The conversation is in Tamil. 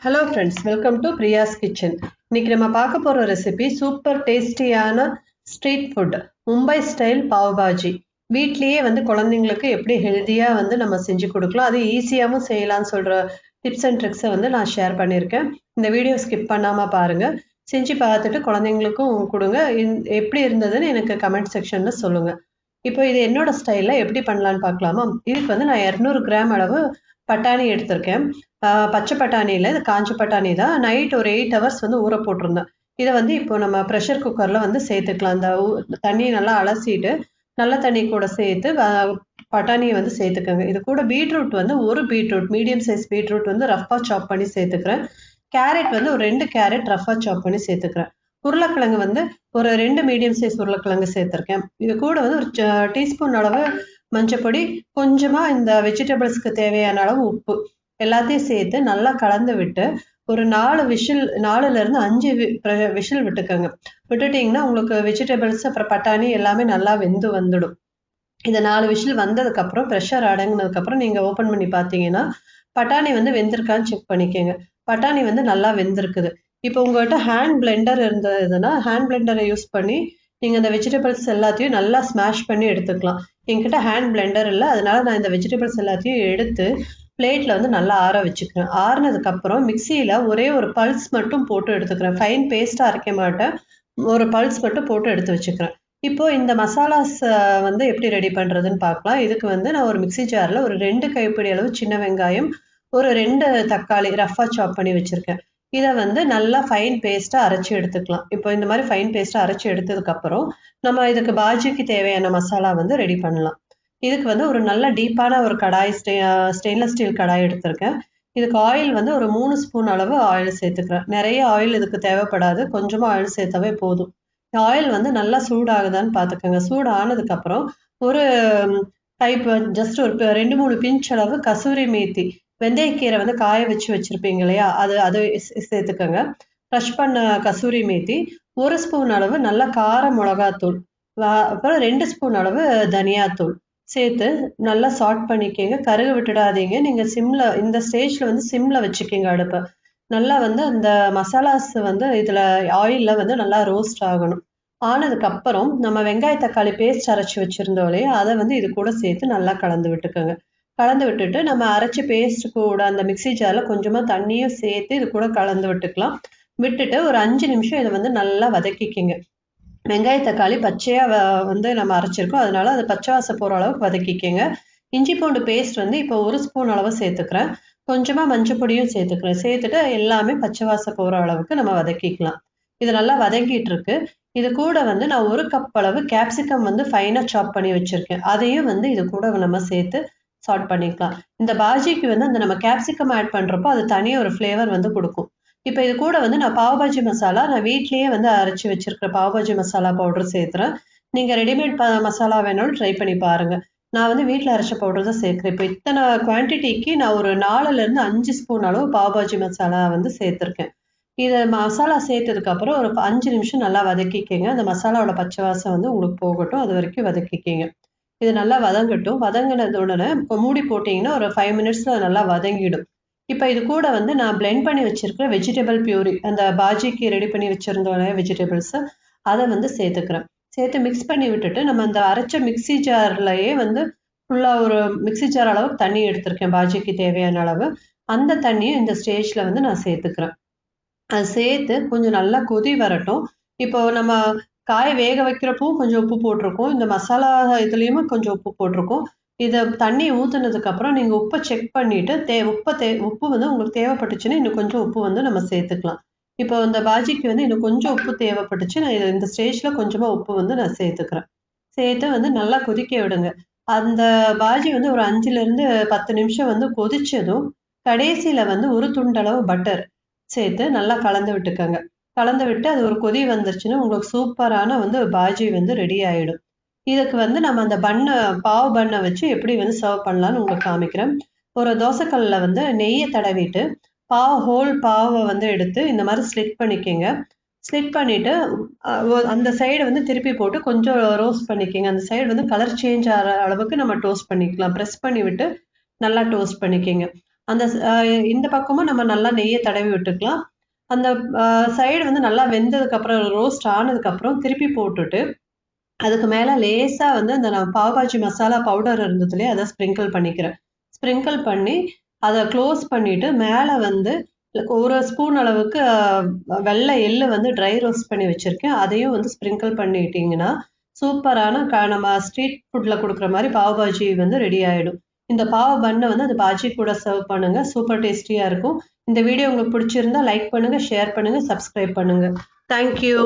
Hello friends, welcome to Priya's Kitchen. இன்னைக்கு நம்ம பார்க்க போற ரெசிபி சூப்பர் டேஸ்டியான street food Mumbai style pav bhaji. வீட்லயே குழந்தைங்களுக்கு எப்படி ஹெல்தியா நம்ம செஞ்சு கொடுக்கலாம், அது ஈஸியாவும் செய்யலாம்னு சொல்ற டிப்ஸ் அண்ட் ட்ரிக்ஸை நான் ஷேர் பண்ணியிருக்கேன். இந்த வீடியோ ஸ்கிப் பண்ணாம பாருங்க. செஞ்சு பார்த்துட்டு குழந்தைங்களுக்கும் கொடுங்க. எப்படி இருந்ததுன்னு எனக்கு கமெண்ட் செக்ஷன்ல சொல்லுங்க. இப்போ இது என்னோட ஸ்டைல்ல எப்படி பண்ணலான்னு பார்க்கலாமா? இதுக்கு நான் 200 கிராம் அளவு பட்டாணி எடுத்திருக்கேன். பச்சை பட்டாணியில் இது காஞ்ச பட்டாணி தான். நைட் ஒரு 8 ஹவர்ஸ் ஊற போட்டிருந்தேன். இதை இப்போ நம்ம ப்ரெஷர் குக்கரில் சேர்த்துக்கலாம். அந்த தண்ணியை நல்லா அலசிட்டு நல்ல தண்ணி கூட சேர்த்து பட்டாணியை சேர்த்துக்கோங்க. இது கூட பீட்ரூட் ஒரு பீட்ரூட் மீடியம் சைஸ் பீட்ரூட் ரஃப்பாக சாப் பண்ணி சேர்த்துக்கிறேன். கேரட் ஒரு 2 கேரட் ரஃப்பாக சாப் பண்ணி சேர்த்துக்கிறேன். உருளைக்கிழங்கு ஒரு 2 மீடியம் சைஸ் உருளைக்கிழங்கு சேர்த்துருக்கேன். இது கூட ஒரு டீஸ்பூன் அளவு மஞ்சப்பொடி, கொஞ்சமாக இந்த வெஜிடபிள்ஸ்க்கு தேவையான அளவு உப்பு எல்லாத்தையும் சேர்த்து நல்லா கலந்து விட்டு ஒரு 4 விசில் 4லேருந்து 5 விசில் விட்டுக்கோங்க. விட்டுட்டிங்கன்னா உங்களுக்கு வெஜிடபிள்ஸ் அப்புறம் பட்டாணி எல்லாமே நல்லா வெந்து வந்துடும். இந்த 4 விசில் வந்ததுக்கப்புறம் ப்ரெஷர் அடங்கினதுக்கப்புறம் நீங்கள் ஓப்பன் பண்ணி பார்த்தீங்கன்னா பட்டாணி வெந்திருக்கான்னு செக் பண்ணிக்கோங்க. பட்டாணி நல்லா வெந்திருக்குது. இப்போ உங்கள்கிட்ட ஹேண்ட் பிளெண்டர் இருந்ததுன்னா ஹேண்ட் பிளெண்டரை யூஸ் பண்ணி நீங்கள் இந்த வெஜிடபிள்ஸ் எல்லாத்தையும் நல்லா ஸ்மாஷ் பண்ணி எடுத்துக்கலாம். என்கிட்ட ஹேண்ட் பிளெண்டர் இல்லை, அதனால நான் இந்த வெஜிடபிள்ஸ் எல்லாத்தையும் எடுத்து பிளேட்டில் நல்லா ஆற வச்சுக்கிறேன். ஆறுனதுக்கப்புறம் மிக்சியில் ஒரே ஒரு பல்ஸ் மட்டும் போட்டு எடுத்துக்கிறேன். ஃபைன் பேஸ்ட்டாக அரைக்க மாட்டேன், ஒரு பல்ஸ் மட்டும் போட்டு எடுத்து வச்சுக்கிறேன். இப்போ இந்த மசாலாஸ் எப்படி ரெடி பண்ணுறதுன்னு பார்க்கலாம். இதுக்கு நான் ஒரு மிக்சி ஜாரில் ஒரு 2 கைப்பிடி அளவு சின்ன வெங்காயம், ஒரு 2 தக்காளி ரஃப்பாக சாப் பண்ணி வச்சுருக்கேன். இதை நல்லா ஃபைன் பேஸ்ட்டாக அரைச்சி எடுத்துக்கலாம். இப்போ இந்த மாதிரி ஃபைன் பேஸ்ட்டாக அரைச்சி எடுத்ததுக்கப்புறம் நம்ம இதுக்கு பாஜிக்கு தேவையான மசாலா ரெடி பண்ணலாம். இதுக்கு ஒரு நல்ல டீப்பான ஒரு கடாய், ஸ்டெயின்லெஸ் ஸ்டீல் கடாய் எடுத்திருக்கேன். இதுக்கு ஆயில் ஒரு 3 ஸ்பூன் அளவு ஆயில் சேர்த்துக்கிறேன். நிறைய ஆயில் இதுக்கு தேவைப்படாது, கொஞ்சமாக ஆயில் சேர்த்தாவே போதும். ஆயில் நல்லா சூடாகுதான்னு பார்த்துக்கோங்க. சூடு ஆனதுக்கப்புறம் ஒரு டைப் ஜஸ்ட் ஒரு 2-3 பிஞ்ச் அளவு கசூரி மேத்தி, வெந்தயக்கீரை காய வச்சு வச்சுருப்பீங்க இல்லையா, அது சேர்த்துக்கோங்க. க்ரஷ் பண்ண கசூரி மேத்தி, 1 ஸ்பூன் அளவு நல்ல கார மிளகாத்தூள், அப்புறம் 2 ஸ்பூன் அளவு தனியாத்தூள் சேர்த்து நல்லா சாட் பண்ணிக்கோங்க. கருக விட்டுடாதீங்க. நீங்கள் சிம்மில் இந்த ஸ்டேஜில் சிம்மில் வச்சுக்கிங்க அடுப்பை. நல்லா அந்த மசாலாஸ் இதில் ஆயிலில் நல்லா ரோஸ்ட் ஆகணும். ஆனதுக்கப்புறம் நம்ம வெங்காய தக்காளி பேஸ்ட் அரைச்சி வச்சுருந்தோம் இல்லையா, அதை இது கூட சேர்த்து நல்லா கலந்து விட்டுக்கோங்க. கலந்து விட்டுட்டு நம்ம அரைச்சி பேஸ்ட் கூட அந்த மிக்சி ஜாரில் கொஞ்சமாக தண்ணியும் சேர்த்து இது கூட கலந்து விட்டுக்கலாம். விட்டுட்டு ஒரு 5 நிமிஷம் இதை நல்லா வதக்கிக்கிங்க. வெங்காய தக்காளி பச்சையாக நம்ம அரைச்சிருக்கோம், அதனால அது பச்சை வாசம் போகிற அளவுக்கு வதக்கிக்கங்க. இஞ்சி பூண்டு பேஸ்ட் இப்போ 1 ஸ்பூன் அளவு சேர்த்துக்கிறேன். கொஞ்சமாக மஞ்சள் பொடியும் சேர்த்துக்கிறேன். சேர்த்துட்டு எல்லாமே பச்சை வாசம் போகிற அளவுக்கு நம்ம வதக்கிக்கலாம். இது நல்லா வதங்கிட்டு இருக்கு. இது கூட நான் 1 கப் அளவு கேப்சிகம் ஃபைனாக சாப் பண்ணி வச்சுருக்கேன். அதையும் இது கூட நம்ம சேர்த்து சாட் பண்ணிக்கலாம். இந்த பாஜிக்கு அந்த நம்ம கேப்சிகம் ஆட் பண்ணுறப்போ அது தனியாக ஒரு ஃப்ளேவர் கொடுக்கும். இப்போ இது கூட நான் பாவ்பாஜி மசாலா, நான் வீட்லேயே அரைச்சி வச்சிருக்கிற பாவ்பாஜி மசாலா பவுடர் சேர்த்துறேன். நீங்கள் ரெடிமேட் மசாலா வேணாலும் ட்ரை பண்ணி பாருங்கள். நான் வீட்டில் அரைச்ச பவுடர் தான் சேர்க்குறேன். இப்போ இத்தனை குவான்டிட்டிக்கு நான் ஒரு 4லேருந்து 5 ஸ்பூன் அளவு பாவ்பாஜி மசாலா சேர்த்துருக்கேன். இதை மசாலா சேர்த்ததுக்கப்புறம் ஒரு 5 நிமிஷம் நல்லா வதக்கிக்கங்க. அந்த மசாலாவோட பச்சை வாசம் உங்களுக்கு போகட்டும், அது வரைக்கும் வதக்கிக்கங்க. இது நல்லா வதங்கட்டும். வதங்கினது உடனே இப்போ மூடி போட்டிங்கன்னா ஒரு 5 மினிட்ஸில் நல்லா வதங்கிடும். இப்போ இது கூட நான் பிளெண்ட் பண்ணி வச்சிருக்கிற வெஜிடபிள் பியூரி, அந்த பாஜிக்கு ரெடி பண்ணி வச்சுருந்தோம் வெஜிடபிள்ஸு, அதை சேர்த்துக்கிறேன். சேர்த்து மிக்ஸ் பண்ணி விட்டுட்டு நம்ம அந்த அரைச்ச மிக்சி ஜார்லையே ஃபுல்லாக ஒரு மிக்சி ஜார் அளவுக்கு தண்ணி எடுத்திருக்கேன் பாஜிக்கு தேவையான அளவு. அந்த தண்ணியும் இந்த ஸ்டேஜில் நான் சேர்த்துக்கிறேன். அது சேர்த்து கொஞ்சம் நல்லா கொதி வரட்டும். இப்போ நம்ம காய வேக வைக்கிறப்பவும் கொஞ்சம் உப்பு போட்டிருக்கோம், இந்த மசாலா இதுலேயுமே கொஞ்சம் உப்பு போட்டிருக்கோம். இதை தண்ணி ஊற்றுனதுக்கப்புறம் நீங்கள் உப்பை செக் பண்ணிவிட்டு உப்பு உங்களுக்கு தேவைப்பட்டுச்சுன்னா இன்னும் கொஞ்சம் உப்பு நம்ம சேர்த்துக்கலாம். இப்போ இந்த பாஜிக்கு இன்னும் கொஞ்சம் உப்பு தேவைப்பட்டுச்சு. நான் இந்த ஸ்டேஜில் கொஞ்சமாக உப்பு நான் சேர்த்துக்கிறேன். சேர்த்து நல்லா கொதிக்க விடுங்க. அந்த பாஜி ஒரு 5லேருந்து 10 நிமிஷம் கொதிச்சதும் கடைசியில் ஒரு துண்டளவு பட்டர் சேர்த்து நல்லா கலந்து விட்டுக்கோங்க. கலந்து விட்டு அது ஒரு கொதி வந்துருச்சுன்னா உங்களுக்கு சூப்பரான பாஜி ரெடி ஆகிடும். இதுக்கு நம்ம அந்த பாவ் பண்ணை வச்சு எப்படி சர்வ் பண்ணலான்னு உங்களுக்கு காமிக்கிறேன். ஒரு தோசைக்கல்லில் நெய்யை தடவிட்டு ஹோல் பாவை எடுத்து இந்த மாதிரி ஸ்லிட் பண்ணிக்கோங்க. ஸ்லிட் பண்ணிவிட்டு அந்த சைடு திருப்பி போட்டு கொஞ்சம் ரோஸ்ட் பண்ணிக்கோங்க. அந்த சைடு கலர் சேஞ்ச் ஆகிற அளவுக்கு நம்ம டோஸ்ட் பண்ணிக்கலாம். ப்ரெஸ் பண்ணி விட்டு நல்லா டோஸ்ட் பண்ணிக்கோங்க. அந்த இந்த பக்கமும் நம்ம நல்லா நெய்யை தடவி விட்டுக்கலாம். அந்த சைடு வந்து நல்லா வெந்ததுக்கு அப்புறம் ரோஸ்ட் ஆனதுக்கு அப்புறம் திருப்பி போட்டுட்டு அதுக்கு மேல லேசா வந்து அந்த நான் பாவ் பாஜி மசாலா பவுடர் இருந்தது இல்லையா, அதை ஸ்ப்ரிங்கிள் பண்ணிக்கிறேன். ஸ்ப்ரிங்கிள் பண்ணி அதை க்ளோஸ் பண்ணிட்டு மேல வந்து ஒரு ஸ்பூன் அளவுக்கு வெள்ளை எள்ளு வந்து ட்ரை ரோஸ்ட் பண்ணி வச்சிருக்கேன். அதையும் வந்து ஸ்ப்ரிங்கிள் பண்ணிட்டீங்கன்னா சூப்பரான நம்ம ஸ்ட்ரீட் ஃபுட்ல கொடுக்குற மாதிரி பாவ் பாஜி வந்து ரெடி ஆயிடும். இந்த பாவ் பண்ணை வந்து அந்த பாஜி கூட சர்வ் பண்ணுங்க. சூப்பர் டேஸ்டியா இருக்கும். இந்த வீடியோ உங்களுக்கு பிடிச்சிருந்தா லைக் பண்ணுங்க, ஷேர் பண்ணுங்க, சப்ஸ்கிரைப் பண்ணுங்க. தேங்க்யூ.